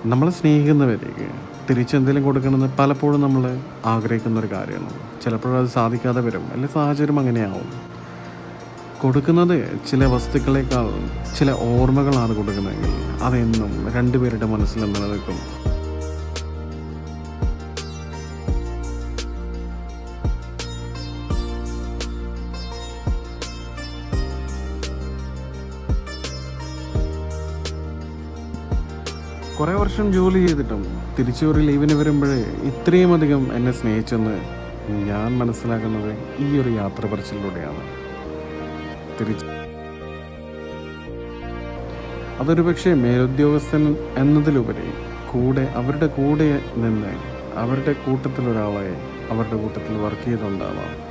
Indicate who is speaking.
Speaker 1: നമ്മളെ സ്നേഹിക്കുന്നവരേക്ക് തിരിച്ചെന്തെങ്കിലും കൊടുക്കണമെന്ന് പലപ്പോഴും നമ്മൾ ആഗ്രഹിക്കുന്നൊരു കാര്യമാണ്. ചിലപ്പോഴത് സാധിക്കാതെ വരും, അല്ലെങ്കിൽ സാഹചര്യം അങ്ങനെയാവും. കൊടുക്കുന്നത് ചില വസ്തുക്കളേക്കാൾ ചില ഓർമ്മകളാണ് കൊടുക്കുന്നതെങ്കിൽ അതെന്നും രണ്ടുപേരുടെ മനസ്സിൽ നിലനിൽക്കും. കുറേ വർഷം ജോലി ചെയ്തിട്ടും തിരിച്ചു ഒരു ലീവിന് വരുമ്പോഴേ ഇത്രയും അധികം എന്നെ സ്നേഹിച്ചെന്ന് ഞാൻ മനസ്സിലാക്കുന്നത് ഈ ഒരു യാത്ര പറച്ചിലൂടെയാണ്. അതൊരു പക്ഷേ മേലുദ്യോഗസ്ഥൻ എന്നതിലുപരി അവരുടെ കൂടെ നിന്ന് അവരുടെ കൂട്ടത്തിലൊരാളെ അവരുടെ കൂട്ടത്തിൽ വർക്ക് ചെയ്തുകൊണ്ടാവാം.